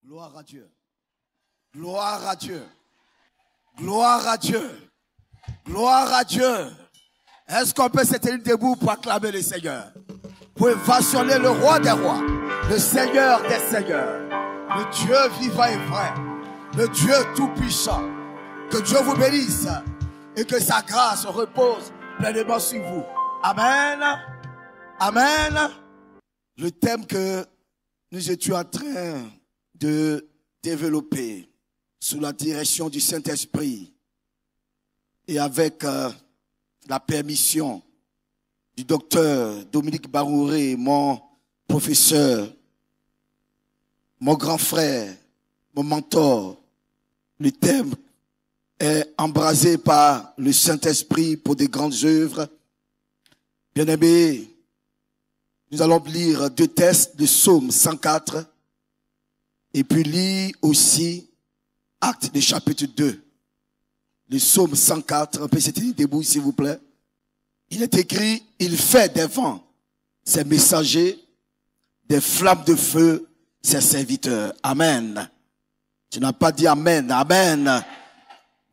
Gloire à Dieu. Gloire à Dieu. Gloire à Dieu. Gloire à Dieu. Est-ce qu'on peut se tenir debout pour acclamer le Seigneur? Pour ovationner le roi des rois, le Seigneur des seigneurs, le Dieu vivant et vrai, le Dieu tout-puissant. Que Dieu vous bénisse et que sa grâce repose pleinement sur vous. Amen. Amen. Le thème que nous étions en train de développer sous la direction du Saint-Esprit et avec la permission du docteur Dominique Barouré, mon professeur, mon grand frère, mon mentor. Le thème est embrasé par le Saint-Esprit pour des grandes œuvres. Bien-aimés, nous allons lire deux textes de Psaume 104 et puis lire aussi Actes de chapitre 2. Le Psaume 104, on peut se tenir debout s'il vous plaît. Il est écrit, il fait des vents ses messagers, des flammes de feu ses serviteurs. Amen. Tu n'as pas dit amen, amen.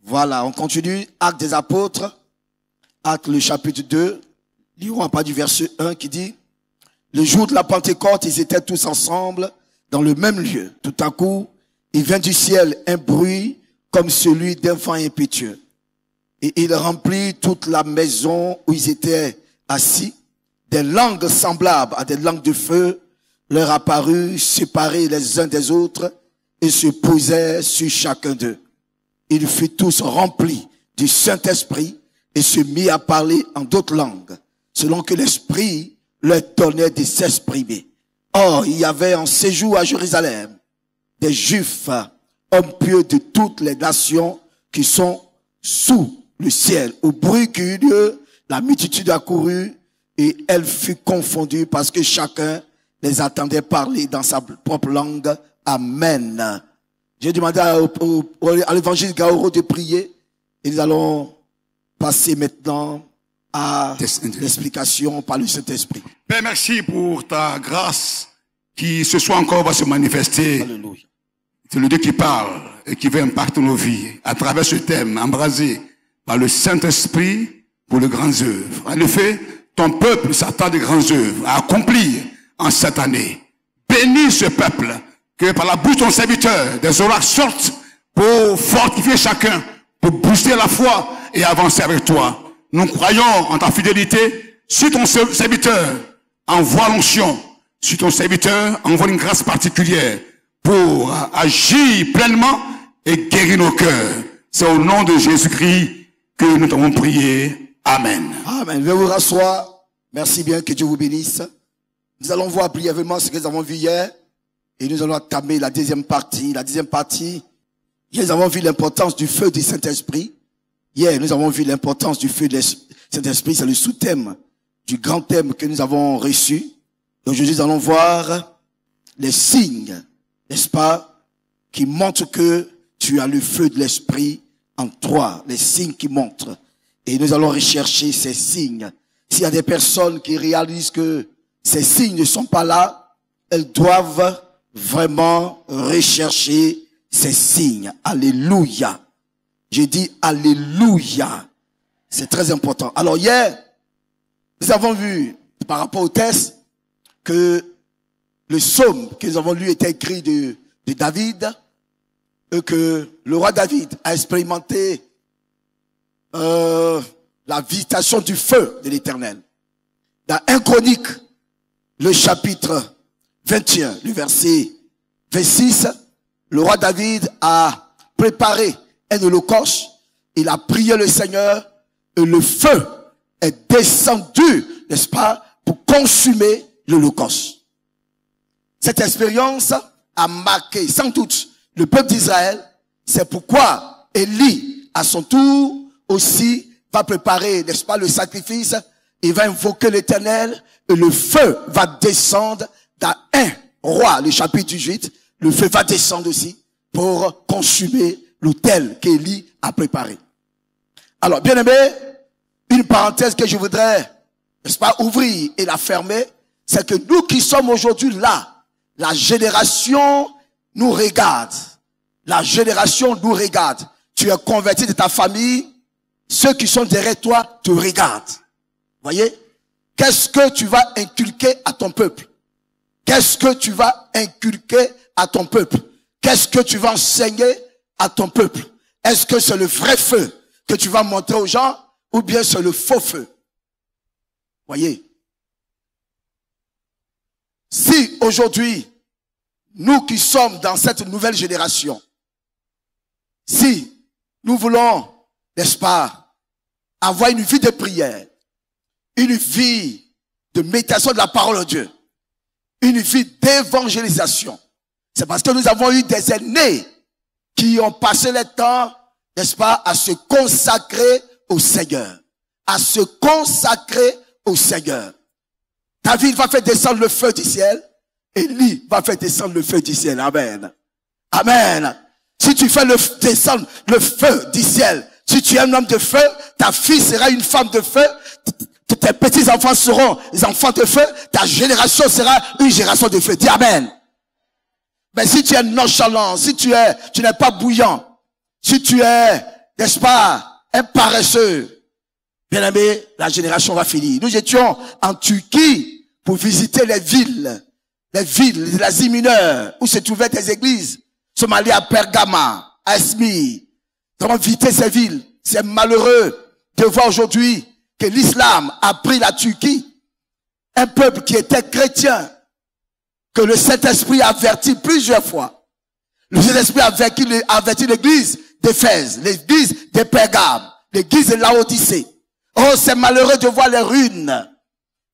Voilà, on continue. Actes des apôtres, Actes le chapitre 2, lirons à partir du verset 1 qui dit, le jour de la Pentecôte, ils étaient tous ensemble dans le même lieu. Tout à coup, il vient du ciel un bruit comme celui d'un vent impétueux. Et il remplit toute la maison où ils étaient assis. Des langues semblables à des langues de feu leur apparurent, séparées les uns des autres, et se posaient sur chacun d'eux. Ils furent tous remplis du Saint-Esprit et se mit à parler en d'autres langues, selon que l'Esprit leur donnait de s'exprimer. Or, il y avait en séjour à Jérusalem des Juifs, hommes pieux de toutes les nations qui sont sous le ciel. Au bruit qui eut lieu, la multitude accourut et elle fut confondue parce que chacun les attendait parler dans sa propre langue. Amen. J'ai demandé à l'évangile Gaoro de prier et nous allons passer maintenant à l'explication par le Saint-Esprit. Père, merci pour ta grâce qui ce soir encore va se manifester. Alléluia. C'est le Dieu qui parle et qui veut impacter nos vies à travers ce thème embrasé par le Saint-Esprit pour les grandes œuvres. En effet, ton peuple s'attend des grandes œuvres à accomplir en cette année. Bénis ce peuple, que par la bouche de ton serviteur, des oracles sortent pour fortifier chacun, pour booster la foi et avancer avec toi. Nous croyons en ta fidélité. Sur ton serviteur, envoie l'onction. Sur ton serviteur, envoie une grâce particulière pour agir pleinement et guérir nos cœurs. C'est au nom de Jésus-Christ que nous t'avons prié. Amen. Amen. Je vais vous rasseoir. Merci bien, que Dieu vous bénisse. Nous allons voir brièvement ce que nous avons vu hier. Et nous allons entamer la deuxième partie. La deuxième partie, hier nous avons vu l'importance du feu du Saint-Esprit. Hier nous avons vu l'importance du feu du Saint-Esprit. C'est le sous-thème du grand thème que nous avons reçu. Aujourd'hui nous allons voir les signes, n'est-ce pas, qui montrent que tu as le feu de l'Esprit en toi. Les signes qui montrent. Et nous allons rechercher ces signes. S'il y a des personnes qui réalisent que ces signes ne sont pas là, elles doivent vraiment rechercher ces signes. Alléluia. J'ai dit alléluia. C'est très important. Alors hier, nous avons vu par rapport au texte que le psaume que nous avons lu était écrit de David et que le roi David a expérimenté la visitation du feu de l'Éternel. Dans 1 Chronique, le chapitre 21, le verset 26, le roi David a préparé un holocauste, il a prié le Seigneur et le feu est descendu, n'est-ce pas, pour consumer l'holocauste. Cette expérience a marqué sans doute le peuple d'Israël. C'est pourquoi Élie, à son tour, aussi va préparer, n'est-ce pas, le sacrifice. Il va invoquer l'Éternel et le feu va descendre dans 1 Roi, le chapitre 18. Le feu va descendre aussi pour consumer l'autel qu'Élie a préparé. Alors, bien aimé, une parenthèse que je voudrais, n'est-ce pas, ouvrir et la fermer, c'est que nous qui sommes aujourd'hui là, la génération nous regarde. La génération nous regarde. Tu es converti de ta famille. Ceux qui sont derrière toi te regardent. Voyez? Qu'est-ce que tu vas inculquer à ton peuple? Qu'est-ce que tu vas inculquer à ton peuple? Qu'est-ce que tu vas enseigner à ton peuple? Est-ce que c'est le vrai feu que tu vas montrer aux gens ou bien c'est le faux feu? Voyez? Si aujourd'hui, nous qui sommes dans cette nouvelle génération, si nous voulons, n'est-ce pas, avoir une vie de prière, une vie de méditation de la parole de Dieu, une vie d'évangélisation, c'est parce que nous avons eu des aînés qui ont passé le temps, n'est-ce pas, à se consacrer au Seigneur. À se consacrer au Seigneur. David va faire descendre le feu du ciel. Élie va faire descendre le feu du ciel. Amen. Amen. Si tu fais descendre le feu du ciel, si tu es un homme de feu, ta fille sera une femme de feu, tes petits-enfants seront des enfants de feu, ta génération sera une génération de feu. Dis Amen. Mais si tu es nonchalant, si tu n'es pas bouillant, si tu es, n'est-ce pas, un paresseux, bien aimé, la génération va finir. Nous étions en Turquie pour visiter les villes de l'Asie mineure, où se trouvaient des églises. Nous sommes allés à Pergama, à Esmi. Nous avons visité ces villes. C'est malheureux de voir aujourd'hui que l'islam a pris la Turquie, un peuple qui était chrétien, que le Saint-Esprit a averti plusieurs fois. Le Saint-Esprit a averti l'église d'Éphèse, l'église de Pergame, l'église de Laodicée. Oh, c'est malheureux de voir les ruines.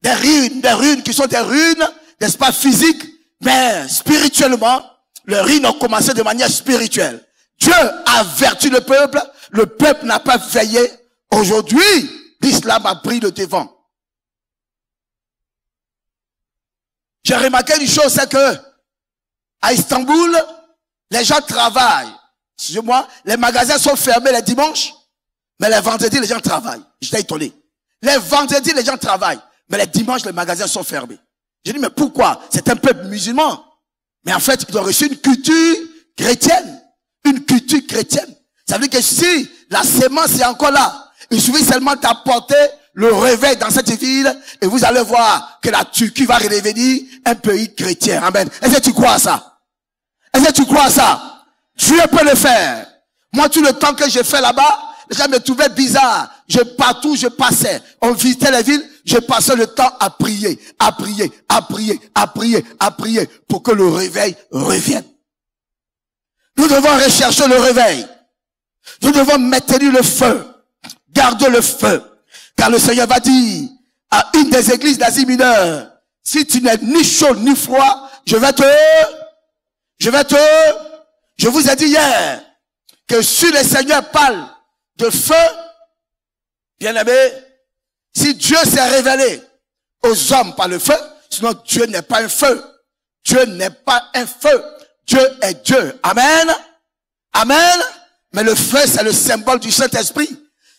Des ruines qui sont des ruines, n'est-ce pas, physiques, mais spirituellement, les ruines ont commencé de manière spirituelle. Dieu a averti le peuple n'a pas veillé. Aujourd'hui, l'islam a pris le devant. J'ai remarqué une chose, c'est que à Istanbul, les gens travaillent. Excusez-moi, les magasins sont fermés les dimanches, mais les vendredis, les gens travaillent. J'étais étonné. Les vendredis, les gens travaillent, mais les dimanches, les magasins sont fermés. J'ai dit, mais pourquoi? C'est un peuple musulman. Mais en fait, ils ont reçu une culture chrétienne. Une culture chrétienne. Ça veut dire que si la sémence est encore là, il suffit seulement d'apporter le réveil dans cette ville et vous allez voir que la Turquie va redevenir un pays chrétien. Amen. Est-ce que tu crois à ça? Est-ce que tu crois à ça? Dieu peut le faire. Moi, tout le temps que j'ai fait là-bas, les gens me trouvaient bizarre. Partout je passais. On visitait les villes, je passais le temps à prier, à prier, à prier, à prier, à prier pour que le réveil revienne. Nous devons rechercher le réveil. Nous devons maintenir le feu. Garder le feu. Car le Seigneur va dire à une des églises d'Asie mineure, si tu n'es ni chaud ni froid, je vous ai dit hier que si le Seigneur parle de feu, bien aimé, si Dieu s'est révélé aux hommes par le feu, sinon Dieu n'est pas un feu. Dieu n'est pas un feu. Dieu est Dieu. Amen. Amen. Mais le feu, c'est le symbole du Saint-Esprit.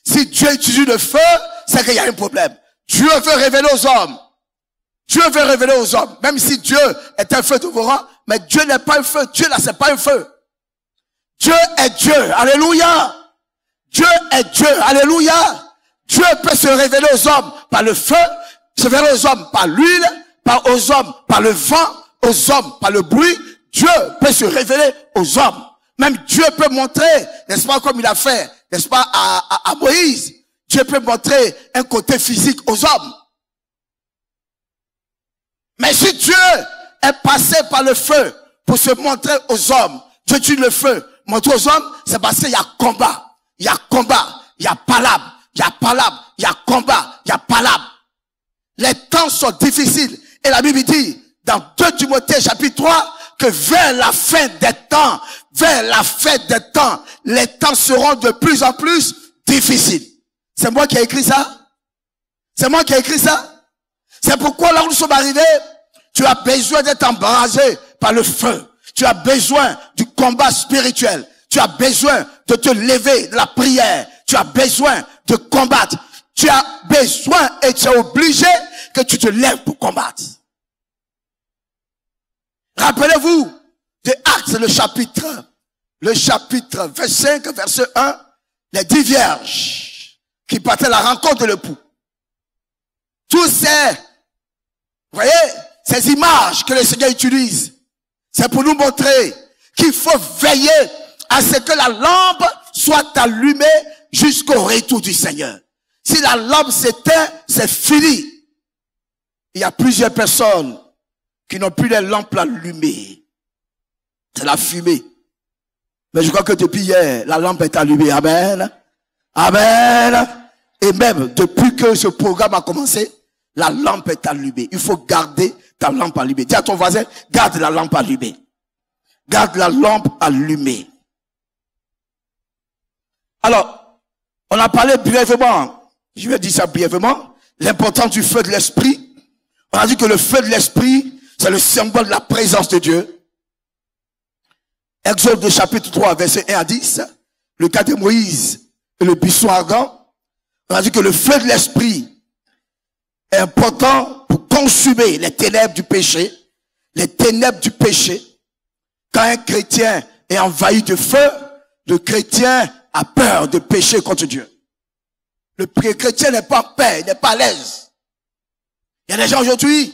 Si Dieu utilise le feu, c'est qu'il y a un problème. Dieu veut révéler aux hommes. Dieu veut révéler aux hommes. Même si Dieu est un feu dévorant, mais Dieu n'est pas un feu. Dieu là, c'est pas un feu. Dieu est Dieu. Alléluia. Dieu est Dieu. Alléluia. Dieu peut se révéler aux hommes par le feu, se révéler aux hommes par l'huile, aux hommes par le vent, aux hommes par le bruit. Dieu peut se révéler aux hommes. Même Dieu peut montrer, n'est-ce pas, comme il a fait, n'est-ce pas, à Moïse. Dieu peut montrer un côté physique aux hommes. Mais si Dieu est passé par le feu pour se montrer aux hommes, Dieu tue le feu, montre aux hommes, c'est parce qu'il y a combat. Il y a combat, il y a palabre, il y a palabre, il y a combat, il y a palabre. Les temps sont difficiles. Et la Bible dit, dans 2 Timothée chapitre 3, que vers la fin des temps, les temps seront de plus en plus difficiles. C'est moi qui ai écrit ça. C'est moi qui ai écrit ça. C'est pourquoi là où nous sommes arrivés, tu as besoin d'être embrasé par le feu. Tu as besoin du combat spirituel. Tu as besoin de te lever de la prière. Tu as besoin de combattre. Tu as besoin et tu es obligé que tu te lèves pour combattre. Rappelez-vous, de Actes, le chapitre 25, verset 1, les 10 vierges qui partaient à la rencontre de l'époux. Tous ces, vous voyez, ces images que le Seigneur utilise, c'est pour nous montrer qu'il faut veiller à ce que la lampe soit allumée jusqu'au retour du Seigneur. Si la lampe s'éteint, c'est fini. Il y a plusieurs personnes qui n'ont plus les lampes allumées. C'est la fumée. Mais je crois que depuis hier, la lampe est allumée. Amen. Amen. Et même depuis que ce programme a commencé, la lampe est allumée. Il faut garder ta lampe allumée. Dis à ton voisin, garde la lampe allumée. Garde la lampe allumée. Alors, on a parlé brièvement, je vais dire ça brièvement, l'importance du feu de l'esprit. On a dit que le feu de l'esprit, c'est le symbole de la présence de Dieu. Exode chapitre 3, verset 1 à 10, le cas de Moïse et le buisson ardent. On a dit que le feu de l'esprit est important pour consumer les ténèbres du péché. Les ténèbres du péché. Quand un chrétien est envahi de feu, le chrétien a peur de pécher contre Dieu. Le chrétien n'est pas en paix, il n'est pas à l'aise. Il y a des gens aujourd'hui,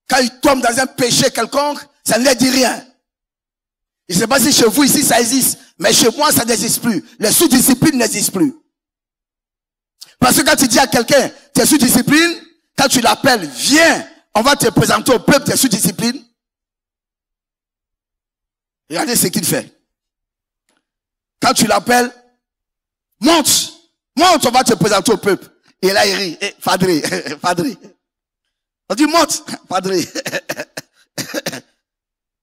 quand ils tombent dans un péché quelconque, ça ne leur dit rien. Je ne sais pas si chez vous ici ça existe, mais chez moi ça n'existe plus. Les sous-disciplines n'existent plus. Parce que quand tu dis à quelqu'un, tu es sous-discipline, quand tu l'appelles, viens, on va te présenter au peuple, tu es sous-discipline. Regardez ce qu'il fait. Quand tu l'appelles, monte, on va te présenter au peuple. Et là il rit, Fadri. On dit monte, Fadri.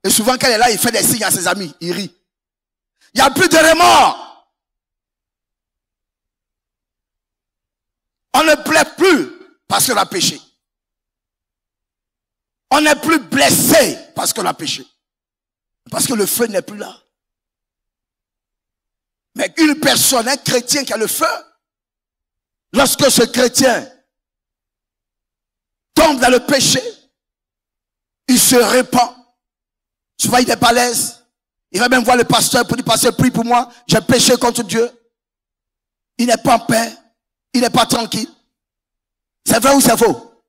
Et souvent quand il est là, il fait des signes à ses amis, il rit. Il n'y a plus de remords. On ne plaît plus parce qu'on a péché. On n'est plus blessé parce qu'on a péché. Parce que le feu n'est plus là. Mais une personne, un chrétien qui a le feu, lorsque ce chrétien tombe dans le péché, il se répand. Souvent il n'est pas à l'aise. Il va même voir le pasteur pour dire, pasteur, prie pour moi, j'ai péché contre Dieu. Il n'est pas en paix. Il n'est pas tranquille. C'est vrai ou c'est faux?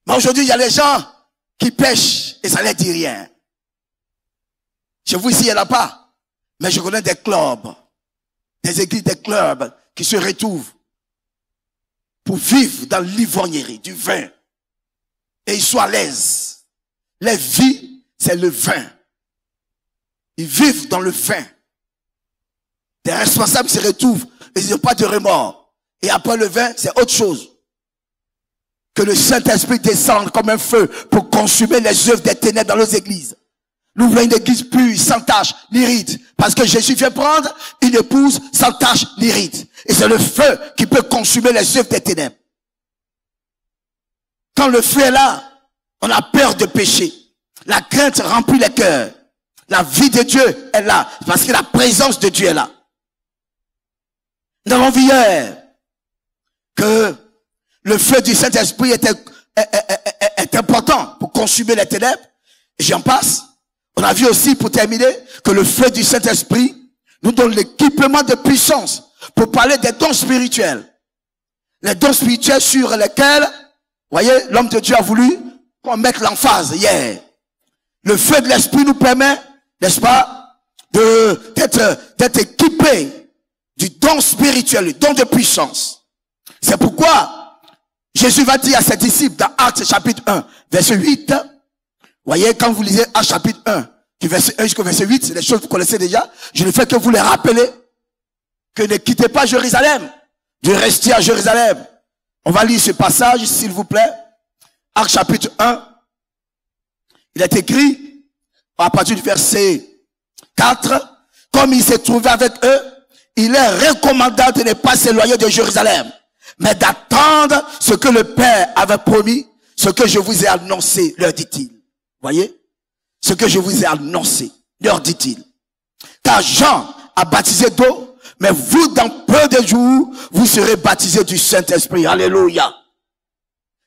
Mais aujourd'hui, il y a des gens qui pêchent et ça ne leur dit rien. Chez vous ici, il n'y en a pas. Mais je connais des clubs, des églises, des clubs qui se retrouvent pour vivre dans l'ivrognerie, du vin. Et ils sont à l'aise. Les vies, c'est le vin. Ils vivent dans le vin. Des responsables se retrouvent et ils n'ont pas de remords. Et après le vin, c'est autre chose. Que le Saint-Esprit descende comme un feu pour consumer les œuvres des ténèbres dans nos églises. Nous voulons une église pure, sans tache, ni ride. Parce que Jésus vient prendre une épouse sans tache, ni ride. Et c'est le feu qui peut consumer les œuvres des ténèbres. Quand le feu est là, on a peur de pécher. La crainte remplit les cœurs. La vie de Dieu est là. Parce que la présence de Dieu est là. Nous avons vu hier que le feu du Saint-Esprit est important pour consumer les ténèbres. Et j'en passe. On a vu aussi, pour terminer, que le feu du Saint-Esprit nous donne l'équipement de puissance pour parler des dons spirituels. Les dons spirituels sur lesquels, voyez, l'homme de Dieu a voulu qu'on mette l'emphase hier. Le feu de l'Esprit nous permet, n'est-ce pas, d'être équipé du don spirituel, du don de puissance. C'est pourquoi Jésus va dire à ses disciples dans Actes chapitre 1, verset 8, voyez, quand vous lisez Actes chapitre 1, du verset 1 jusqu'au verset 8, c'est des choses que vous connaissez déjà. Je ne fais que vous les rappeler. Que ne quittez pas Jérusalem. De rester à Jérusalem. On va lire ce passage, s'il vous plaît. Actes chapitre 1. Il est écrit, à partir du verset 4, comme il s'est trouvé avec eux, il est recommandé de ne pas s'éloigner de Jérusalem, mais d'attendre ce que le Père avait promis, ce que je vous ai annoncé, leur dit-il. Voyez? Ce que je vous ai annoncé, leur dit-il. Car Jean a baptisé d'eau, mais vous, dans peu de jours, vous serez baptisés du Saint-Esprit. Alléluia.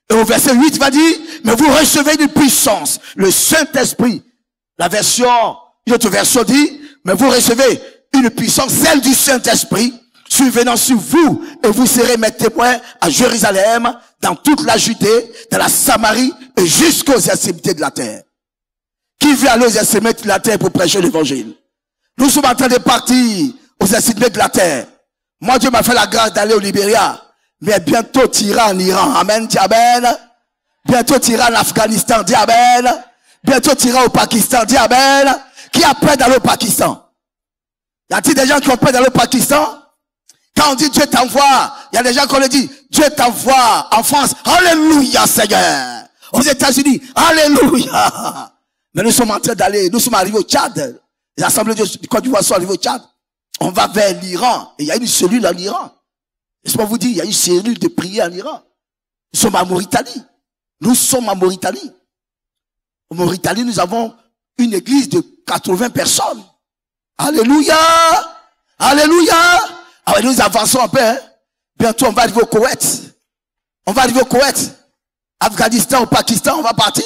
Et au verset 8, il va dire, mais vous recevez une puissance. Le Saint-Esprit Une autre version dit, mais vous recevez une puissance, celle du Saint-Esprit, survenant sur vous, et vous serez mes témoins à Jérusalem, dans toute la Judée, dans la Samarie, et jusqu'aux extrémités de la terre. Qui veut aller aux extrémités de la terre pour prêcher l'évangile? Nous sommes en train de partir aux extrémités de la terre. Moi, Dieu m'a fait la grâce d'aller au Libéria. Mais bientôt, tu iras en Iran. Amen, dis amen. Bientôt, tu iras en Afghanistan. Dis amen. Bientôt, tu iras au Pakistan. Dis amen. Qui a peur d'aller au Pakistan? Y a-t-il des gens qui ont peur d'aller au Pakistan? Quand on dit Dieu t'envoie, il y a des gens qui ont dit Dieu t'envoie en France. Alléluia, Seigneur. Aux États-Unis. Alléluia. Mais nous sommes en train d'aller, nous sommes arrivés au Tchad. Les assemblées du Côte d'Ivoire sont arrivées au Tchad. On va vers l'Iran. Et il y a une cellule en Iran. Laisse-moi vous dire, il y a une cellule de prière en Iran. Nous sommes en Mauritanie. Nous sommes en Mauritanie. En Mauritanie, nous avons une église de 80 personnes. Alléluia! Alléluia! Alors nous avançons un peu. Hein? Bientôt, on va arriver au Koweït. On va arriver au Koweït. Afghanistan, au Pakistan, on va partir.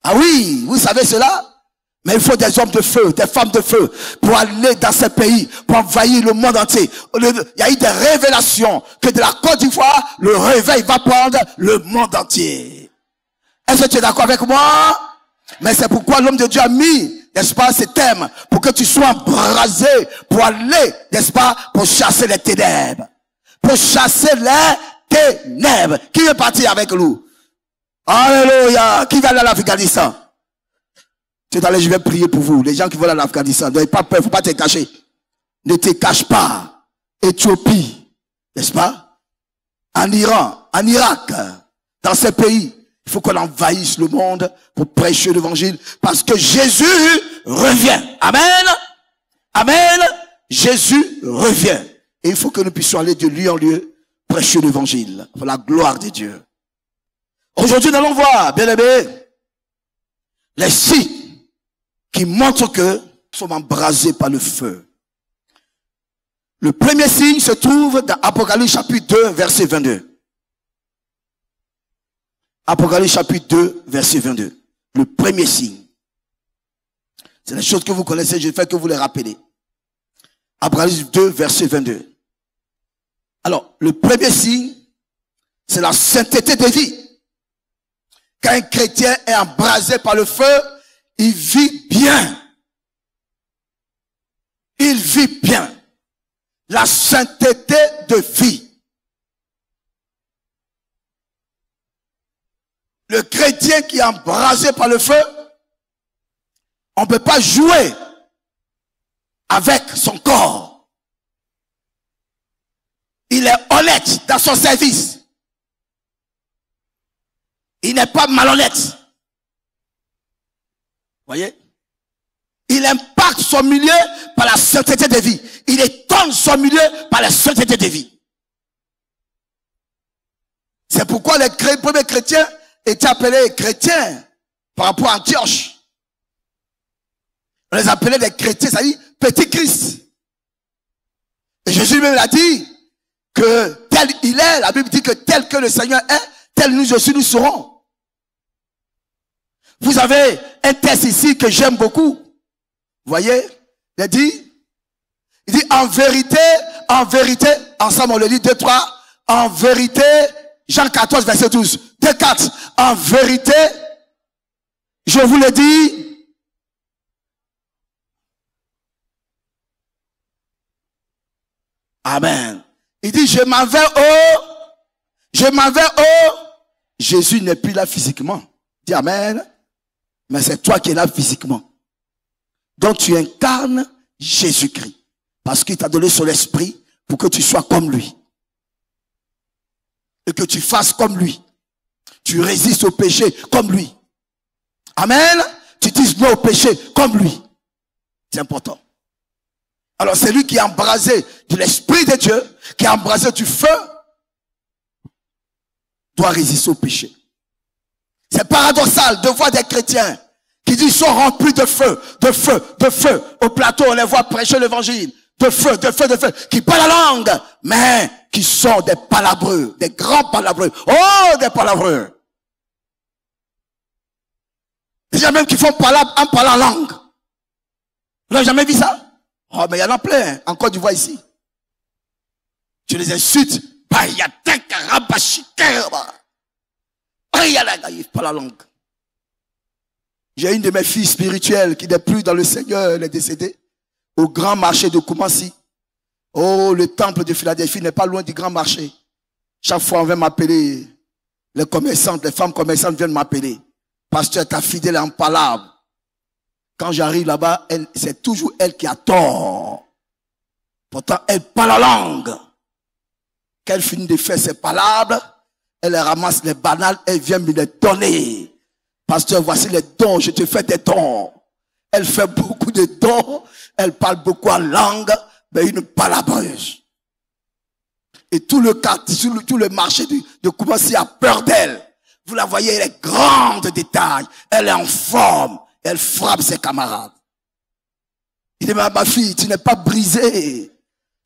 Ah oui, vous savez cela? Mais il faut des hommes de feu, des femmes de feu, pour aller dans ces pays, pour envahir le monde entier. Il y a eu des révélations que de la Côte d'Ivoire, le réveil va prendre le monde entier. Est-ce que tu es d'accord avec moi? Mais c'est pourquoi l'homme de Dieu a mis, n'est-ce pas, ces thèmes, pour que tu sois embrasé, pour aller, n'est-ce pas, pour chasser les ténèbres. Pour chasser les ténèbres. Qui est parti avec nous? Alléluia. Qui va aller à l'Afghanistan? Je vais prier pour vous. Les gens qui vont à l'Afghanistan, n'ayez pas peur, il ne faut pas te cacher. Ne te cache pas. Éthiopie, n'est-ce pas? En Iran, en Irak, dans ces pays, il faut qu'on envahisse le monde pour prêcher l'évangile parce que Jésus revient. Amen. Amen. Jésus revient. Et il faut que nous puissions aller de lieu en lieu prêcher l'évangile pour la gloire de Dieu. Aujourd'hui, nous allons voir, bien aimés, les signes qui montrent que nous sommes embrasés par le feu. Le premier signe se trouve dans Apocalypse chapitre 2, verset 22. Apocalypse chapitre 2, verset 22. Le premier signe. C'est des choses que vous connaissez, je fais que vous les rappelez. Apocalypse 2, verset 22. Alors, le premier signe, c'est la sainteté de vie. Quand un chrétien est embrasé par le feu, il vit bien. Il vit bien. La sainteté de vie. Le chrétien qui est embrasé par le feu, on ne peut pas jouer avec son corps. Il est honnête dans son service. Il n'est pas malhonnête. Voyez? Il impacte son milieu par la sainteté de vie. Il étonne son milieu par la sainteté de vie. C'est pourquoi les premiers chrétiens étaient appelés chrétiens par rapport à Antioche. On les appelait des chrétiens, c'est-à-dire petit Christ. Et Jésus même l'a dit que tel il est, la Bible dit que tel que le Seigneur est, tel nous aussi nous serons. Vous avez un texte ici que j'aime beaucoup. Vous voyez? Il dit en vérité, ensemble on le dit 2, 3, en vérité, Jean 14, verset 12, 2, 4, en vérité, je vous le dis, amen. Il dit, je m'en vais Jésus n'est plus là physiquement. Dis amen. Mais c'est toi qui es là physiquement. Donc tu incarnes Jésus-Christ. Parce qu'il t'a donné son esprit pour que tu sois comme lui. Et que tu fasses comme lui. Tu résistes au péché comme lui. Amen. Tu dises non au péché comme lui. C'est important. Alors c'est lui qui est embrasé de l'esprit de Dieu, qui est embrasé du feu, doit résister au péché. C'est paradoxal de voir des chrétiens qui disent sont remplis de feu, de feu, de feu. Au plateau, on les voit prêcher l'évangile. De feu, de feu, de feu. Qui parlent la langue, mais qui sont des palabreux, des grands palabreux. Oh, des palabreux. Des gens même qui font parler en parlant langue. Vous n'avez jamais vu ça? Oh, mais il y en a plein, en Côte d'Ivoire ici. Tu les insultes. Ils parlent la langue. J'ai une de mes filles spirituelles qui n'est plus dans le Seigneur, elle est décédée. Au grand marché de Koumassi. Oh, le temple de Philadelphie n'est pas loin du grand marché. Chaque fois, on vient m'appeler. Les commerçantes, les femmes commerçantes viennent m'appeler. Pasteur, ta fidèle en palabre. Quand j'arrive là-bas, c'est toujours elle qui a tort. Pourtant, elle parle la langue. Qu'elle finit de faire ses palabres, elle ramasse les bananes, elle vient me les donner. Pasteur, voici les dons, je te fais des dons. Elle fait beaucoup de dons, elle parle beaucoup en langue, mais une palabreuse. Et tout le quartier, tout le marché de Koumassi a peur d'elle. Vous la voyez, elle est grande de taille, elle est en forme, elle frappe ses camarades. Il dit, ma fille, tu n'es pas brisée.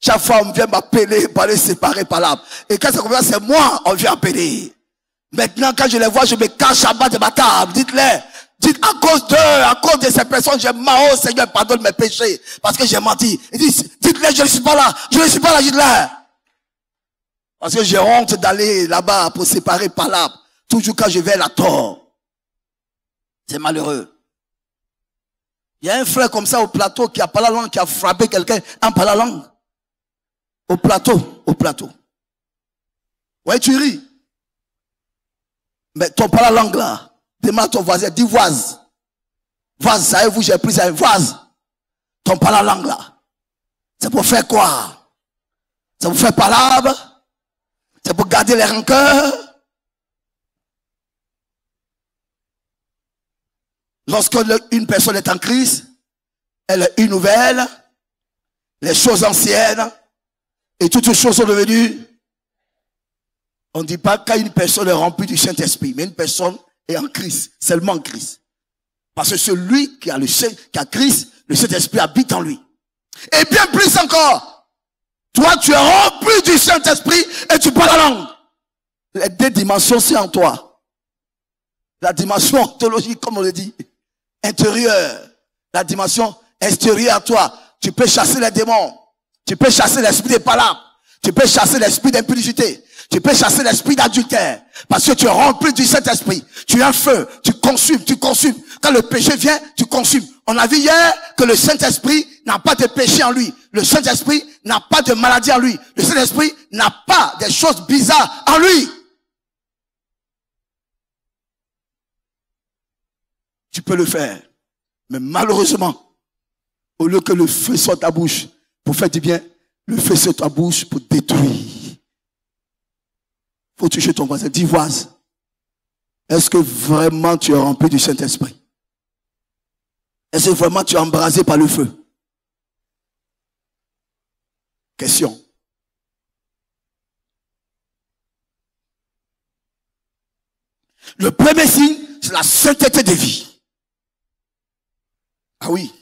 Chaque fois, on vient m'appeler, parler séparé par là. Et quand ça commence, c'est moi, on vient appeler. Maintenant, quand je les vois, je me cache en bas de ma table. Dites-les. Dites, à cause de ces personnes, j'ai menti, oh Seigneur, pardonne mes péchés. Parce que j'ai menti. Dites-les, je ne suis pas là. Je ne suis pas là, dites-les. Parce que j'ai honte d'aller là-bas pour séparer par là. Toujours quand je vais la tort. C'est malheureux. Il y a un frère comme ça au plateau qui a pas la langue, qui a frappé quelqu'un en pas la langue. Au plateau. Ouais, tu ris. Mais ton pas la langue là. Demande à ton voisin, dis voise. Voise, savez-vous, j'ai pris ça, voise. Ton pas la langue là. C'est pour faire quoi? C'est pour faire palabre? C'est pour garder les rancœurs? Lorsque une personne est en crise, elle est une nouvelle, les choses anciennes, et toutes les choses sont devenues. On ne dit pas quand une personne est remplie du Saint-Esprit, mais une personne est en crise, seulement en crise. Parce que celui qui a Christ, le Saint-Esprit habite en lui. Et bien plus encore, toi tu es rempli du Saint-Esprit et tu parles la langue. Les deux dimensions c'est en toi. La dimension ontologique, comme on le dit, intérieure. La dimension extérieure à toi. Tu peux chasser les démons. Tu peux chasser l'esprit des palabres. Tu peux chasser l'esprit d'impudicité. Tu peux chasser l'esprit d'adultère. Parce que tu es rempli du Saint-Esprit. Tu as un feu. Tu consumes. Quand le péché vient, tu consumes. On a vu hier que le Saint-Esprit n'a pas de péché en lui. Le Saint-Esprit n'a pas de maladie en lui. Le Saint-Esprit n'a pas des choses bizarres en lui. Tu peux le faire. Mais malheureusement, au lieu que le feu soit ta bouche pour faire du bien, le feu soit ta bouche pour détruire. Faut toucher ton voisin. Dis, voisin, est-ce que vraiment tu es rempli du Saint-Esprit? Est-ce que vraiment tu es embrasé par le feu? Question. Le premier signe, c'est la sainteté de vie. Ah oui.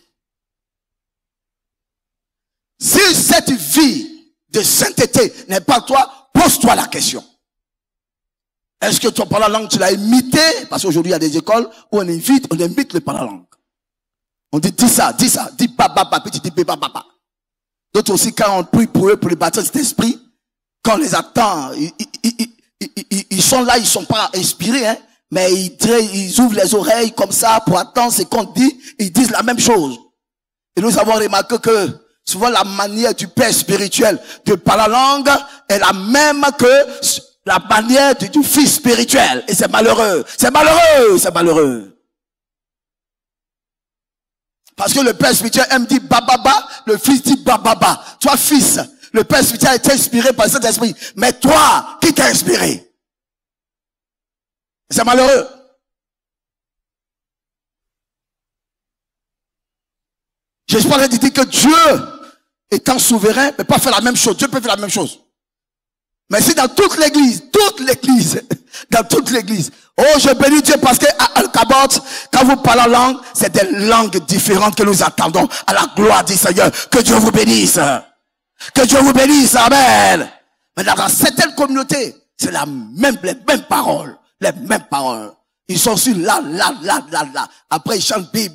Si cette vie de sainteté n'est pas toi, pose-toi la question. Est-ce que ton parler la langue, tu l'as imité? Parce qu'aujourd'hui, il y a des écoles où on imite le parler la langue. On dit, dis ça, dis papa, puis tu dis papa. D'autres aussi, quand on prie pour eux, pour les baptêmes de cet esprit, quand on les attend, ils sont là, ils sont pas inspirés, hein, mais ils ouvrent les oreilles comme ça pour attendre ce qu'on dit, ils disent la même chose. Et nous avons remarqué que souvent la manière du père spirituel de parler la langue est la même que la manière du fils spirituel. Et c'est malheureux. Parce que le père spirituel aime dire bababa, le fils dit bababa. Toi, fils, le père spirituel a été inspiré par cet esprit. Mais toi, qui t'a inspiré? C'est malheureux. J'espère dire que Dieu, étant souverain, ne peut pas faire la même chose. Dieu peut faire la même chose. Mais si dans toute l'église, oh, je bénis Dieu parce que à Al-Kabot, quand vous parlez la langue, c'est des langues différentes que nous attendons à la gloire du Seigneur. Que Dieu vous bénisse. Que Dieu vous bénisse. Amen. Mais dans certaines communautés, c'est les mêmes paroles. Ils sont sur là. Après, ils chantent bi.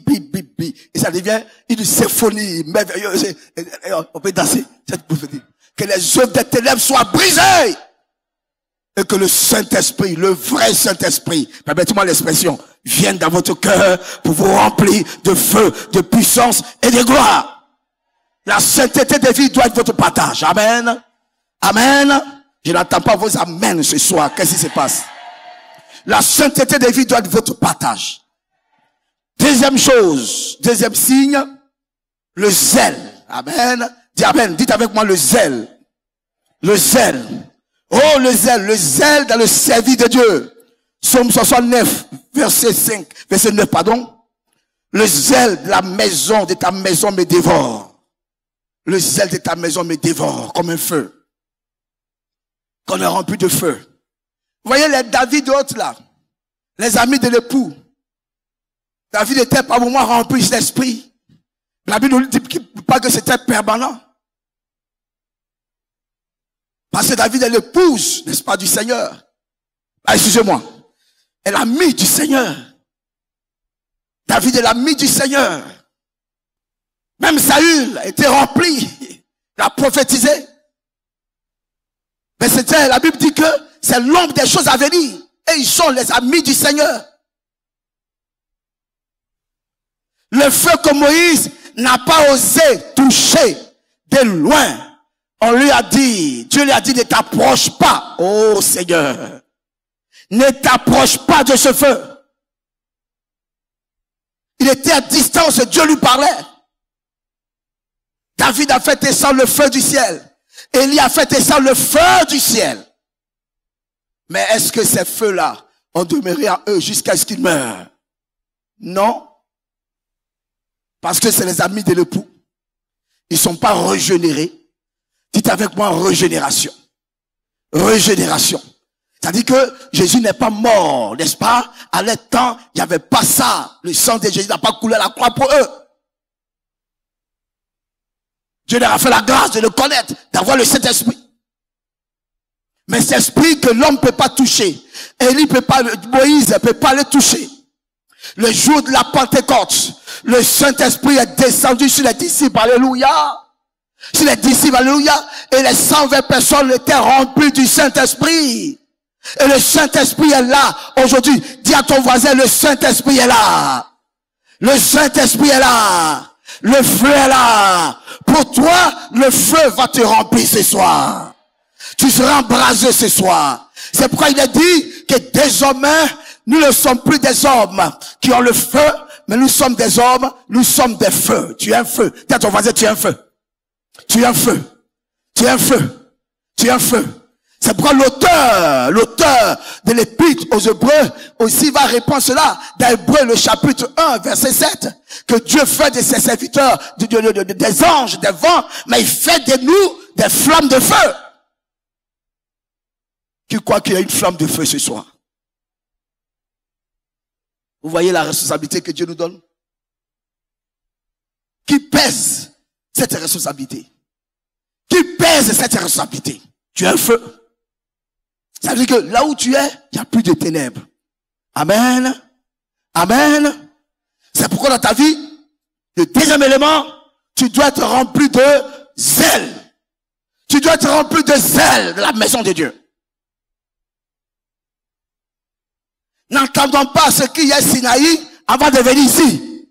Et ça devient une symphonie merveilleuse. On peut danser cette prophétie. Que les œuvres des ténèbres soient brisées. Et que le Saint-Esprit, le vrai Saint-Esprit, permettez-moi l'expression, vienne dans votre cœur pour vous remplir de feu, de puissance et de gloire. La sainteté des vies doit être votre partage. Amen. Amen. Je n'entends pas vos amens ce soir. Qu'est-ce qui se passe? La sainteté des vies doit être votre partage. Deuxième chose, deuxième signe, le zèle. Amen. Dis amen. Dites avec moi le zèle. Le zèle. Oh, le zèle dans le service de Dieu. Psaume 69, verset 9, pardon. Le zèle de la maison, de ta maison me dévore. Le zèle de ta maison me dévore comme un feu. Qu'on est rempli de feu. Vous voyez les David et autres là, les amis de l'époux. David était par moments rempli d'esprit. La Bible ne dit pas que c'était permanent. Parce que David est l'épouse, n'est-ce pas, du Seigneur. Ah, excusez-moi. Elle est l'ami du Seigneur. David est l'ami du Seigneur. Même Saül était rempli. Il a prophétisé. Mais c'était, la Bible dit que c'est l'ombre des choses à venir. Et ils sont les amis du Seigneur. Le feu que Moïse n'a pas osé toucher de loin. On lui a dit, Dieu lui a dit, ne t'approche pas, oh Seigneur. Ne t'approche pas de ce feu. Il était à distance, Dieu lui parlait. David a fait descendre le feu du ciel. Élie a fait descendre le feu du ciel. Mais est-ce que ces feux-là ont demeuré en eux jusqu'à ce qu'ils meurent? Non. Parce que c'est les amis de l'époux. Ils ne sont pas régénérés. Dites avec moi régénération. Régénération. C'est-à-dire que Jésus n'est pas mort, n'est-ce pas? À leur temps, il n'y avait pas ça. Le sang de Jésus n'a pas coulé à la croix pour eux. Dieu leur a fait la grâce de le connaître, d'avoir le Saint-Esprit. Mais cet esprit que l'homme ne peut pas toucher, Élie peut pas, Moïse ne peut pas le toucher. Le jour de la Pentecôte, le Saint-Esprit est descendu sur les disciples, alléluia. Sur les disciples, alléluia. Et les 120 personnes étaient remplies du Saint-Esprit. Et le Saint-Esprit est là. Aujourd'hui, dis à ton voisin, le Saint-Esprit est là. Le Saint-Esprit est là. Le feu est là. Pour toi, le feu va te remplir ce soir. Tu seras embrasé ce soir. C'est pourquoi il a dit que désormais, nous ne sommes plus des hommes qui ont le feu, mais nous sommes des hommes, nous sommes des feux. Tu es un feu. Dis à ton voisin, tu es un feu. Tu es un feu. Tu es un feu. Tu es un feu. C'est pourquoi l'auteur de l'épître aux Hébreux aussi va répondre cela dans Hébreux le chapitre 1 verset 7 que Dieu fait de ses serviteurs des anges, des vents, mais il fait de nous des flammes de feu. Qui croit qu'il y a une flamme de feu ce soir? Vous voyez la responsabilité que Dieu nous donne? Qui pèse cette responsabilité? Qui pèse cette responsabilité? Tu es un feu. Ça veut dire que là où tu es, il n'y a plus de ténèbres. Amen. Amen. C'est pourquoi dans ta vie, le deuxième élément, tu dois être rempli de zèle. Tu dois être rempli de zèle de la maison de Dieu. N'entendons pas ce qu'il y a à Sinaï avant de venir ici.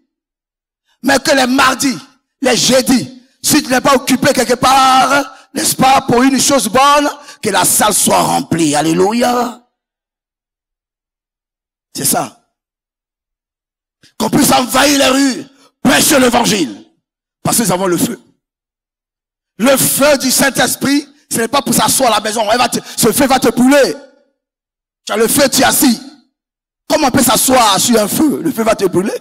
Mais que les mardis, les jeudis, si tu n'es pas occupé quelque part, n'est-ce pas, pour une chose bonne, que la salle soit remplie. Alléluia. C'est ça. Qu'on puisse envahir les rues, prêcher l'évangile. Parce que nous avons le feu. Le feu du Saint-Esprit, ce n'est pas pour s'asseoir à la maison. Ce feu va te brûler. Tu as le feu, tu es assis. Comment on peut s'asseoir sur un feu? Le feu va te brûler.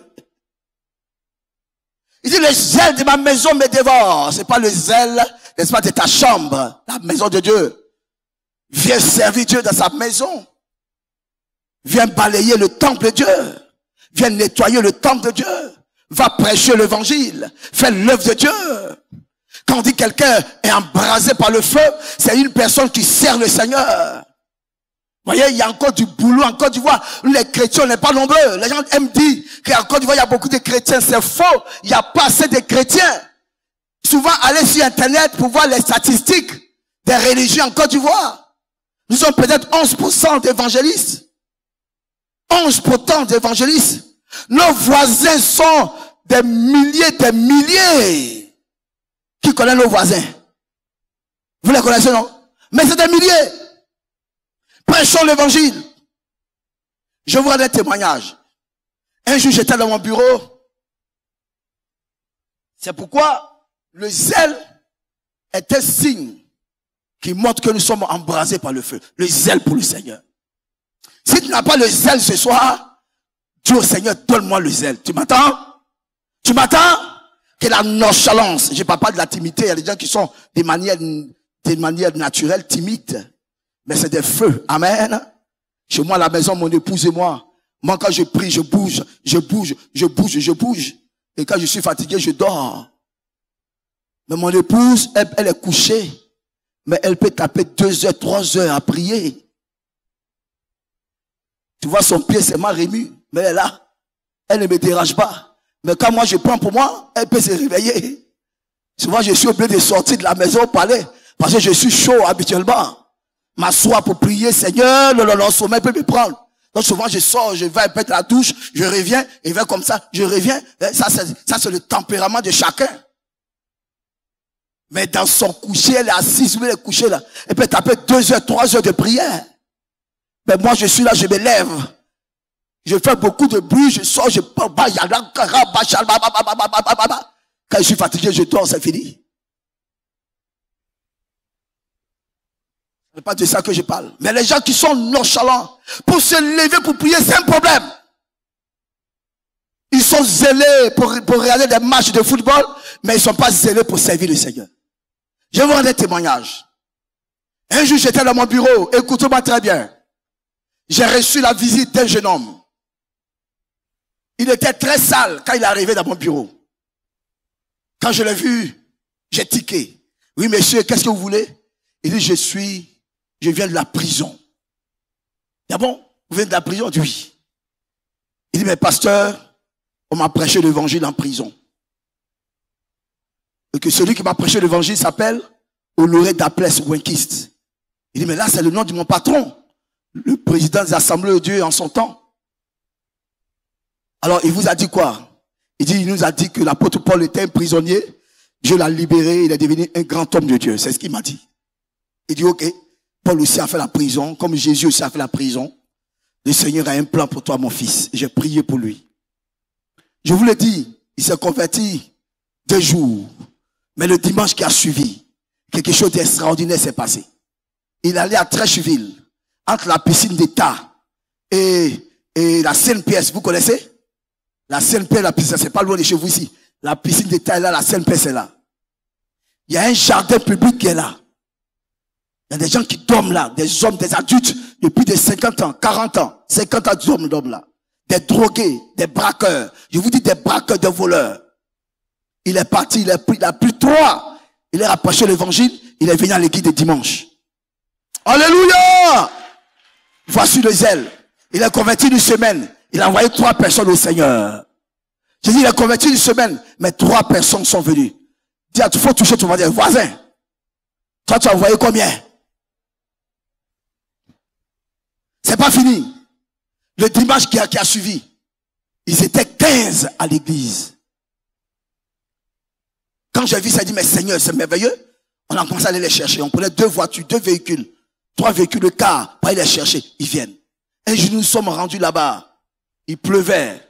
Il dit, le zèle de ma maison me dévore. C'est pas le zèle, n'est-ce pas, de ta chambre, la maison de Dieu. Viens servir Dieu dans sa maison. Viens balayer le temple de Dieu. Viens nettoyer le temple de Dieu. Va prêcher l'évangile. Fais l'œuvre de Dieu. Quand on dit quelqu'un est embrasé par le feu, c'est une personne qui sert le Seigneur. Vous voyez, il y a encore du boulot en Côte d'Ivoire. Les chrétiens n'est pas nombreux. Les gens aiment dire qu'en Côte d'Ivoire, il y a beaucoup de chrétiens. C'est faux. Il n'y a pas assez de chrétiens. Souvent, allez sur Internet pour voir les statistiques des religions en Côte d'Ivoire. Nous sommes peut-être 11% d'évangélistes. 11% d'évangélistes. Nos voisins sont des milliers qui connaissent nos voisins. Vous les connaissez, non? Mais c'est des milliers. Prêchons l'évangile. Je vous rends un témoignage. Un jour, j'étais dans mon bureau. C'est pourquoi le zèle est un signe qui montre que nous sommes embrasés par le feu. Le zèle pour le Seigneur. Si tu n'as pas le zèle ce soir, dis au Seigneur, donne-moi le zèle. Tu m'entends? Tu m'entends? Que la nonchalance. Je ne parle pas de la timidité. Il y a des gens qui sont des manières naturelles, timides. Mais c'est des feux. Amen. Chez moi, à la maison, mon épouse et moi, quand je prie, je bouge. Et quand je suis fatigué, je dors. Mais mon épouse, elle est couchée. Mais elle peut taper 2 heures, 3 heures à prier. Tu vois, son pied s'est mal remis. Mais elle est là. Elle ne me dérange pas. Mais quand moi je prends pour moi, elle peut se réveiller. Souvent, je suis obligé de sortir de la maison au palais. Parce que je suis chaud habituellement. M'asseoir pour prier, Seigneur, le sommeil peut me prendre. Donc souvent je sors, je vais mettre la douche, je reviens, et vais comme ça, je reviens. Ça c'est le tempérament de chacun. Mais dans son coucher, elle est assise, elle est couchée là. Elle peut taper 2 heures, 3 heures de prière. Mais moi je suis là, je me lève. Je fais beaucoup de bruit, je sors, je parle, quand je suis fatigué, je dors, c'est fini. Ce n'est pas de ça que je parle. Mais les gens qui sont nonchalants, pour se lever pour prier, c'est un problème. Ils sont zélés pour regarder des matchs de football, mais ils ne sont pas zélés pour servir le Seigneur. Je vais vous rendre un témoignage. Un jour, j'étais dans mon bureau. Écoutez-moi très bien. J'ai reçu la visite d'un jeune homme. Il était très sale quand il est arrivé dans mon bureau. Quand je l'ai vu, j'ai tiqué. Oui, monsieur, qu'est-ce que vous voulez? Il dit, je viens de la prison. Ah bon? Vous venez de la prison? Oui. Il dit, mais pasteur, on m'a prêché l'évangile en prison. Et que celui qui m'a prêché l'évangile s'appelle Honoré Daplès Winkist. Il dit, mais là, c'est le nom de mon patron. Le président des Assemblées de Dieu en son temps. Alors, il vous a dit quoi? Il nous a dit que l'apôtre Paul était un prisonnier. Dieu l'a libéré, il est devenu un grand homme de Dieu. C'est ce qu'il m'a dit. Il dit, ok, Paul aussi a fait la prison, comme Jésus aussi a fait la prison. Le Seigneur a un plan pour toi, mon fils. J'ai prié pour lui. Je vous l'ai dit, il s'est converti 2 jours. Mais le dimanche qui a suivi, quelque chose d'extraordinaire s'est passé. Il allait à Trècheville, entre la piscine d'État et la Sainte-Pièce. Vous connaissez? La Sainte-Pièce, la piscine, c'est pas loin de chez vous ici. La piscine d'État est là, la Sainte-Pièce est là. Il y a un jardin public qui est là. Il y a des gens qui dorment là, des hommes, des adultes, depuis des 50 ans, 40 ans, 50 ans dorment là. Des drogués, des braqueurs. Je vous dis des braqueurs, des voleurs. Il est parti, il a pris 3. Il est rapproché l'évangile, il est venu à l'église de dimanche. Alléluia! Voici le zèle. Il est converti une semaine. Il a envoyé 3 personnes au Seigneur. J'ai dit, il est converti une semaine, mais 3 personnes sont venues. Dis, il faut toucher ton voisin. Toi, tu as envoyé combien? C'est pas fini. Le dimanche qui a suivi, ils étaient 15 à l'église. Quand j'ai vu ça, j'ai dit, mais Seigneur, c'est merveilleux. On a commencé à aller les chercher. On prenait 2 voitures, 2 véhicules, 3 véhicules de car, pour aller les chercher. Ils viennent. Un jour, nous sommes rendus là-bas. Il pleuvait.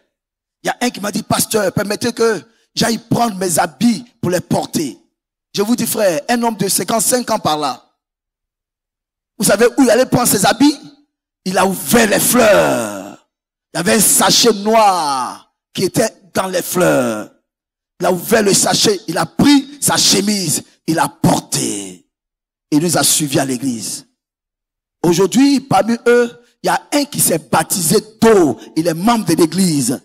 Il y a un qui m'a dit, pasteur, permettez que j'aille prendre mes habits pour les porter. Je vous dis, frère, un homme de 55 ans par là. Vous savez où il allait prendre ses habits? Il a ouvert les fleurs. Il y avait un sachet noir qui était dans les fleurs. Il a ouvert le sachet, il a pris sa chemise, il l'a porté. Il nous a suivis à l'église. Aujourd'hui, parmi eux, il y a un qui s'est baptisé d'eau. Il est membre de l'église.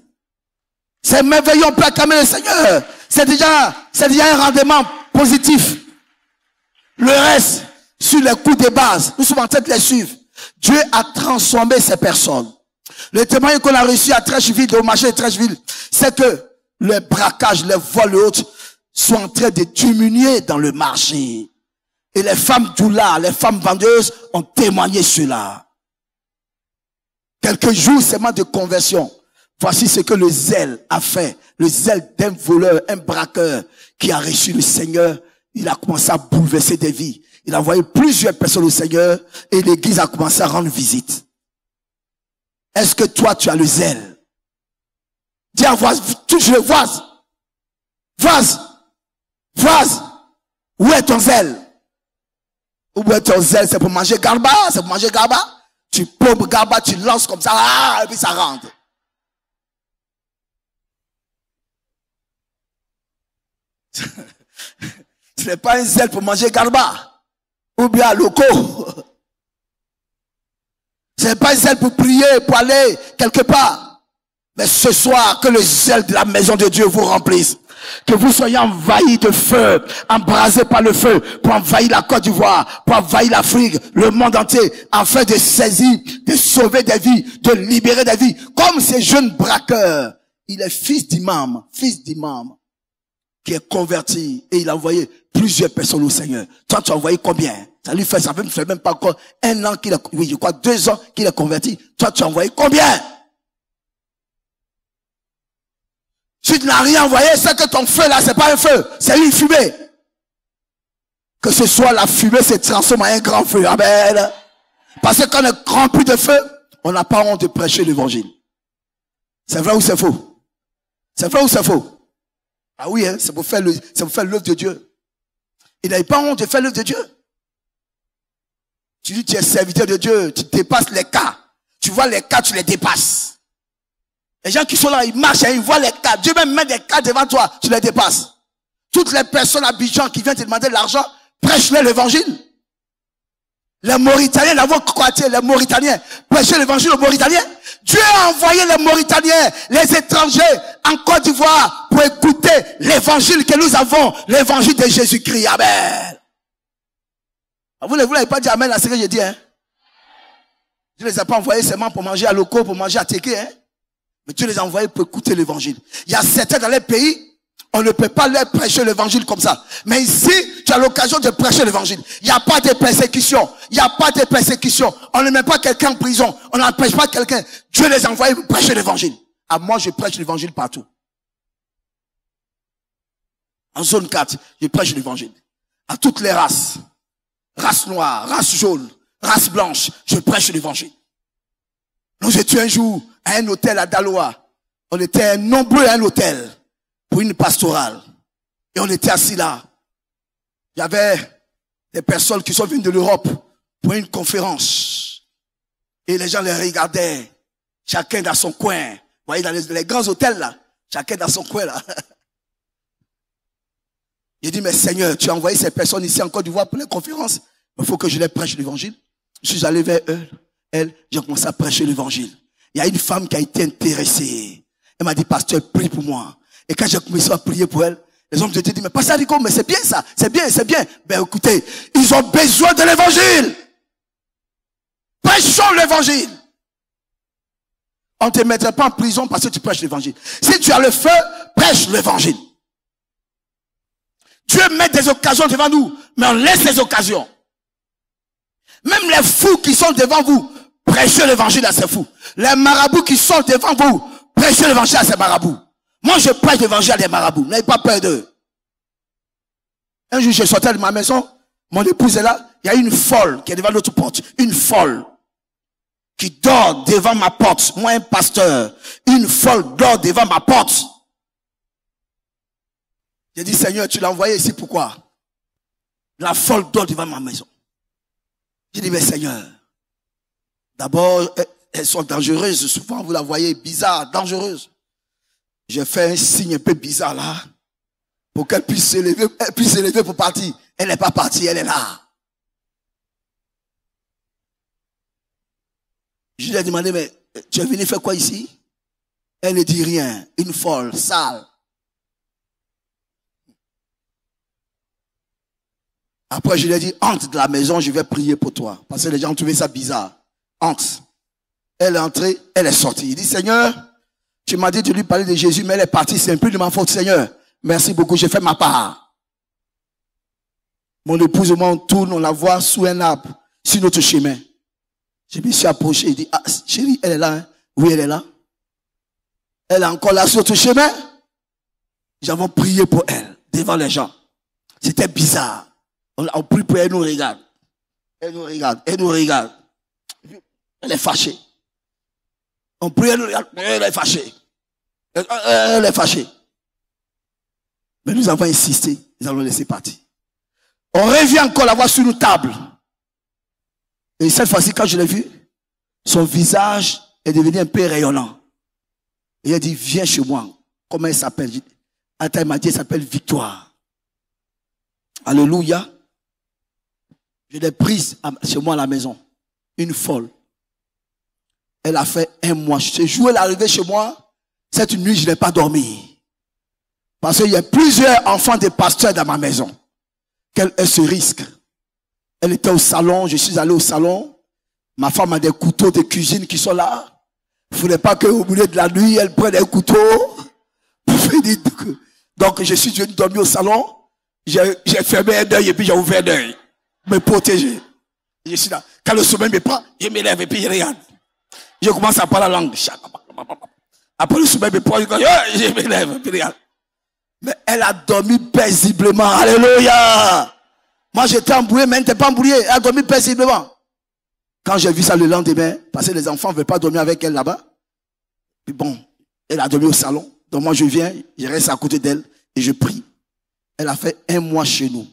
C'est merveilleux, on peut acclamer le Seigneur. C'est déjà un rendement positif. Le reste, sur les coups de base, nous sommes en train de les suivre. Dieu a transformé ces personnes. Le témoignage qu'on a reçu à Trècheville, au marché de Trècheville, c'est que le braquage, les vols et autres sont en train de diminuer dans le marché. Et les femmes doula, les femmes vendeuses ont témoigné cela. Quelques jours seulement de conversion. Voici ce que le zèle a fait. Le zèle d'un voleur, un braqueur qui a reçu le Seigneur. Il a commencé à bouleverser des vies. Il a envoyé plusieurs personnes au Seigneur et l'église a commencé à rendre visite. Est-ce que toi, tu as le zèle? Dis à voix, touche le voise. Voise. Voise. Où est ton zèle? Où est ton zèle? C'est pour manger garba? C'est pour manger garba? Tu pompes garba, tu lances comme ça, et puis ça rentre. Ce n'est pas un zèle pour manger garba. Ou bien à loco. Ce n'est pas un zèle pour prier, pour aller quelque part. Mais ce soir, que le zèle de la maison de Dieu vous remplisse. Que vous soyez envahis de feu, embrasés par le feu, pour envahir la Côte d'Ivoire, pour envahir l'Afrique, le monde entier, afin de saisir, de sauver des vies, de libérer des vies. Comme ces jeunes braqueurs. Il est fils d'imam, qui est converti, et il a envoyé plusieurs personnes au Seigneur. Toi, tu as envoyé combien? Ça ne fait même pas encore 1 an qu'il a, oui, je crois 2 ans qu'il est converti. Toi, tu as envoyé combien? Si tu n'as rien envoyé, c'est que ton feu là, c'est pas un feu, c'est une fumée. Que ce soit la fumée se transforme en un grand feu. Amen. Parce que quand on est rempli de feu, on n'a pas honte de prêcher l'évangile. C'est vrai ou c'est faux? C'est vrai ou c'est faux? Ah oui, hein, c'est pour faire l'œuvre de Dieu. Il n'a pas honte de faire l'œuvre de Dieu. Tu dis, tu es serviteur de Dieu, tu dépasses les cas. Tu vois les cas, tu les dépasses. Les gens qui sont là, ils marchent, ils voient les cas. Dieu même met des cas devant toi, tu les dépasses. Toutes les personnes à Abidjan qui viennent te demander de l'argent, prêche-les l'évangile. Les Mauritaniens, les Mauritaniens, prêchez l'évangile aux Mauritaniens. Dieu a envoyé les Mauritaniens, les étrangers en Côte d'Ivoire pour écouter l'évangile que nous avons, l'évangile de Jésus-Christ. Amen. Vous n'avez pas dit amen à ce que j'ai dit, hein? Dieu les a pas envoyés seulement pour manger à loco, pour manger à téké, hein? Mais Dieu les a envoyés pour écouter l'évangile. Il y a certains dans les pays, on ne peut pas leur prêcher l'évangile comme ça. Mais ici, tu as l'occasion de prêcher l'évangile. Il n'y a pas de persécution. Il n'y a pas de persécution. On ne met pas quelqu'un en prison. On n'empêche pas quelqu'un. Dieu les a envoyés pour prêcher l'évangile. À moi, je prêche l'évangile partout. En zone 4, je prêche l'évangile. À toutes les races. Race noire, race jaune, race blanche, je prêche l'évangile. Nous étions un jour à un hôtel à Daloa. On était nombreux à un hôtel pour une pastorale. Et on était assis là. Il y avait des personnes qui sont venues de l'Europe pour une conférence. Et les gens les regardaient. Chacun dans son coin. Vous voyez, dans les grands hôtels là. Chacun dans son coin là. J'ai dit, mais Seigneur, tu as envoyé ces personnes ici en Côte d'Ivoire pour les conférences. Il faut que je les prêche l'évangile. Je suis allé vers elle, j'ai commencé à prêcher l'évangile. Il y a une femme qui a été intéressée. Elle m'a dit, pasteur, prie pour moi. Et quand j'ai commencé à prier pour elle, les hommes de Dieu disent, mais pasteur Rico, mais c'est bien ça, c'est bien, c'est bien. Ben écoutez, ils ont besoin de l'évangile. Prêchons l'évangile. On ne te mettra pas en prison parce que tu prêches l'évangile. Si tu as le feu, prêche l'évangile. Dieu met des occasions devant nous, mais on laisse les occasions. Même les fous qui sont devant vous, prêchez l'évangile à ces fous. Les marabouts qui sont devant vous, prêchez l'évangile à ces marabouts. Moi, je prêche l'évangile à des marabouts. N'ayez pas peur d'eux. Un jour, je sortais de ma maison, mon épouse est là, il y a une folle qui est devant notre porte. Une folle qui dort devant ma porte. Moi, un pasteur, une folle dort devant ma porte. J'ai dit, Seigneur, tu l'as envoyé ici, pourquoi? La folle dort devant ma maison. J'ai dit, mais Seigneur, d'abord, elles sont dangereuses. Souvent, vous la voyez bizarre, dangereuse. J'ai fait un signe un peu bizarre là, pour qu'elle puisse s'élever pour partir. Elle n'est pas partie, elle est là. Je lui ai demandé, mais tu es venu faire quoi ici? Elle ne dit rien, une folle, sale. Après, je lui ai dit, entre de la maison, je vais prier pour toi. Parce que les gens ont trouvé ça bizarre. entre. Elle est entrée, elle est sortie. Il dit, Seigneur, tu m'as dit de lui parler de Jésus, mais elle est partie. C'est un peu de ma faute, Seigneur. Merci beaucoup, j'ai fait ma part. Mon épouse et moi, on tourne, on la voit sous un arbre, sur notre chemin. Je me suis approché, il dit, ah, chérie, elle est là, hein? Oui, elle est là. Elle est encore là sur notre chemin. Nous avons prié pour elle, devant les gens. C'était bizarre. On prie pour elle, elle nous regarde. Elle nous regarde, elle nous regarde. Elle est fâchée. On prie, elle nous regarde, elle est fâchée. Elle est fâchée. Mais nous avons insisté, nous allons laisser partir. On revient encore la voir sur une table. Et cette fois-ci, quand je l'ai vue, son visage est devenu un peu rayonnant. Et elle dit, viens chez moi. Comment elle s'appelle? Attends, elle m'a dit, elle s'appelle Victoire. Alléluia. Je l'ai prise chez moi à la maison. Une folle. Elle a fait 1 mois. Ce jour, elle est arrivée chez moi. Cette nuit, je n'ai pas dormi. Parce qu'il y a plusieurs enfants de pasteurs dans ma maison. Quel est ce risque? Elle était au salon, je suis allé au salon. Ma femme a des couteaux de cuisine qui sont là. Il ne faudrait pas qu'au milieu de la nuit, elle prenne un couteau. Donc, je suis venu dormir au salon. J'ai fermé un œil et puis j'ai ouvert un œil. Me protéger. Je suis là. Quand le sommeil me prend, je me lève et puis je regarde. Je commence à parler la langue. Après le sommeil me prend, je me lève et puis je regarde. Mais elle a dormi paisiblement. Alléluia. Moi, j'étais embrouillé, mais elle n'était pas embrouillée. Elle a dormi paisiblement. Quand j'ai vu ça le lendemain, parce que les enfants ne veulent pas dormir avec elle là-bas. Puis bon, elle a dormi au salon. Donc moi, je viens, je reste à côté d'elle et je prie. Elle a fait 1 mois chez nous.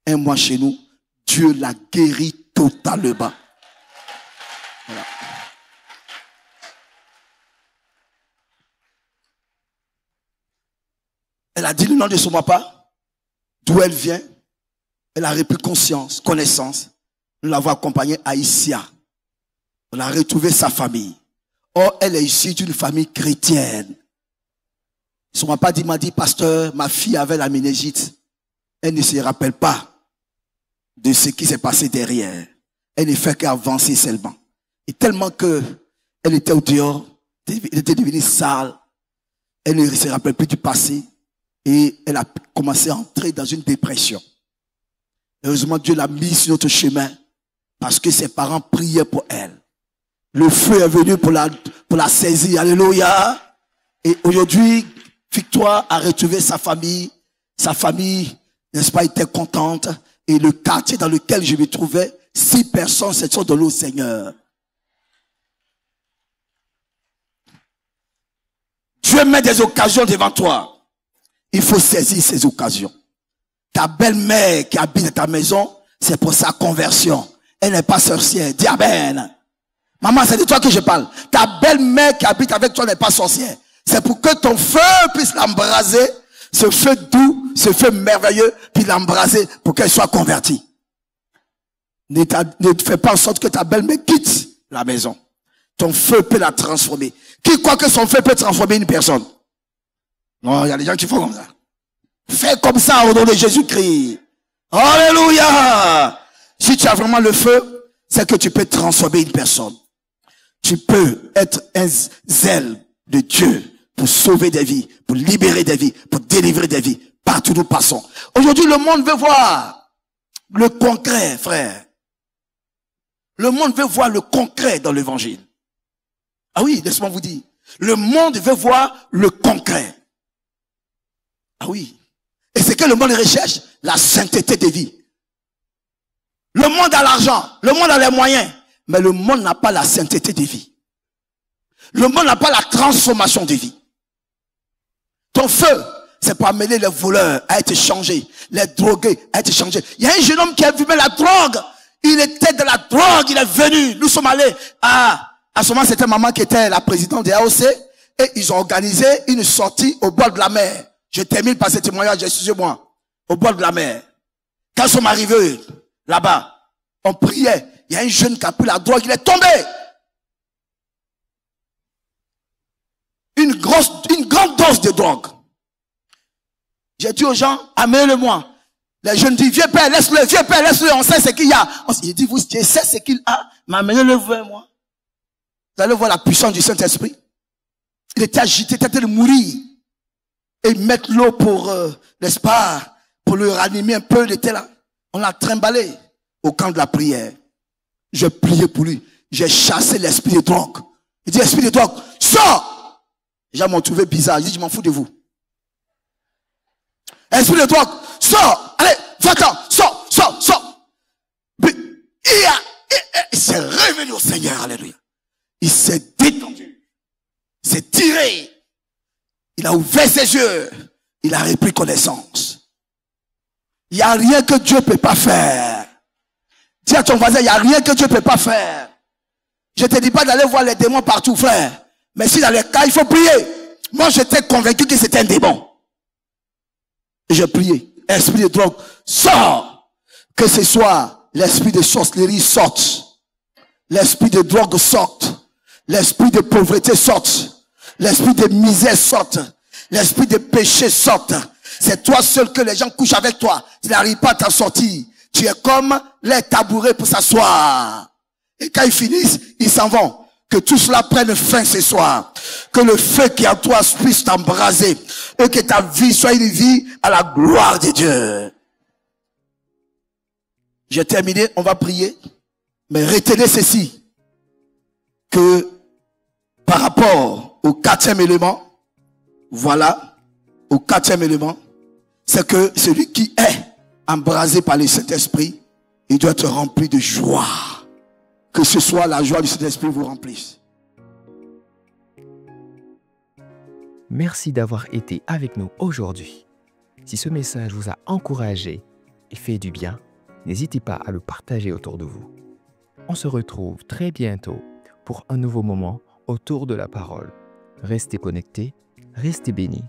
1 mois chez nous. Dieu l'a guérie totalement. Voilà. Elle a dit le nom de son papa, d'où elle vient. Elle a repris conscience, connaissance. Nous l'avons accompagnée à Issia. On a retrouvé sa famille. Or, elle est issue d'une famille chrétienne. Son papa m'a dit, pasteur, ma fille avait la méningite. Elle ne se rappelle pas de ce qui s'est passé derrière. Elle ne fait qu'avancer seulement. Et tellement que elle était au dehors, elle était devenue sale. Elle ne se rappelle plus du passé. Et elle a commencé à entrer dans une dépression. Heureusement, Dieu l'a mis sur notre chemin parce que ses parents priaient pour elle. Le feu est venu pour la saisir. Alléluia. Et aujourd'hui, Victoire a retrouvé sa famille. Sa famille, n'est-ce pas, était contente. Et le quartier dans lequel je me trouvais, 6 personnes se sont données au Seigneur. Dieu met des occasions devant toi. Il faut saisir ces occasions. Ta belle-mère qui habite dans ta maison, c'est pour sa conversion. Elle n'est pas sorcière. Dis amen. Maman, c'est de toi que je parle. Ta belle-mère qui habite avec toi n'est pas sorcière. C'est pour que ton feu puisse l'embraser. Ce feu doux, ce feu merveilleux, puis l'embraser pour qu'elle soit convertie. Ne fais pas en sorte que ta belle-mère quitte la maison. Ton feu peut la transformer. Qui croit que son feu peut transformer une personne? Non, il y a des gens qui font comme ça. Fais comme ça au nom de Jésus-Christ. Alléluia. Si tu as vraiment le feu, c'est que tu peux transformer une personne. Tu peux être un zèle de Dieu pour sauver des vies, pour libérer des vies, pour délivrer des vies. Partout où nous passons. Aujourd'hui, le monde veut voir le concret, frère. Le monde veut voir le concret dans l'évangile. Ah oui, laisse-moi vous dire. Le monde veut voir le concret. Ah oui. Et c'est que le monde recherche la sainteté des vies. Le monde a l'argent, le monde a les moyens, mais le monde n'a pas la sainteté des vies. Le monde n'a pas la transformation des vies. Ton feu, c'est pour amener les voleurs à être changés, les drogués à être changés. Il y a un jeune homme qui a fumé la drogue. Il était de la drogue, il est venu. Nous sommes allés à ce moment, c'était maman qui était la présidente de AOC et ils ont organisé une sortie au bord de la mer. Je termine par ce témoignage, excusez-moi. Au bord de la mer. Quand ils sont arrivés là-bas, on priait. Il y a un jeune qui a pris la drogue, il est tombé. Une grande dose de drogue. J'ai dit aux gens, amenez-le-moi. Les jeunes disent, vieux père, laisse-le, on sait ce qu'il y a. Il dit, vous, je sais ce qu'il a, mais amenez-le vers moi. Vous allez voir la puissance du Saint-Esprit. Il était agité, il était de mourir. Et ils mettent l'eau pour, n'est-ce pas, pour le ranimer un peu, il était là. On l'a trimballé au camp de la prière. Je priais pour lui. J'ai chassé l'esprit de drogue. Il dit, esprit de drogue, sors! Les gens m'ont trouvé bizarre. Il dit, je m'en fous de vous. Esprit de drogue, sors! Allez, va-t'en, sors! Puis, il s'est révélé au Seigneur, alléluia. Il s'est détendu. Il s'est tiré. Il a ouvert ses yeux. Il a repris connaissance. Il n'y a rien que Dieu ne peut pas faire. Dis à ton voisin, il n'y a rien que Dieu ne peut pas faire. Je ne te dis pas d'aller voir les démons partout, frère. Mais si dans les cas, il faut prier. Moi, j'étais convaincu que c'était un démon. Et je priais. Esprit de drogue, sors. Que ce soit l'esprit de sorcellerie sorte. L'esprit de drogue sorte. L'esprit de pauvreté sorte. L'esprit de misère sorte. L'esprit de péché sorte. C'est toi seul que les gens couchent avec toi. Tu n'arrives pas à t'en sortir. Tu es comme les tabourets pour s'asseoir. Et quand ils finissent, ils s'en vont. Que tout cela prenne fin ce soir. Que le feu qui est en toi puisse t'embraser. Et que ta vie soit une vie à la gloire de Dieu. J'ai terminé, on va prier. Mais retenez ceci. Que par rapport au quatrième élément, voilà, au quatrième élément, c'est que celui qui est embrasé par le Saint-Esprit, il doit être rempli de joie. Que ce soit la joie du Saint-Esprit vous remplisse. Merci d'avoir été avec nous aujourd'hui. Si ce message vous a encouragé et fait du bien, n'hésitez pas à le partager autour de vous. On se retrouve très bientôt pour un nouveau moment autour de la parole. Restez connectés, restez bénis.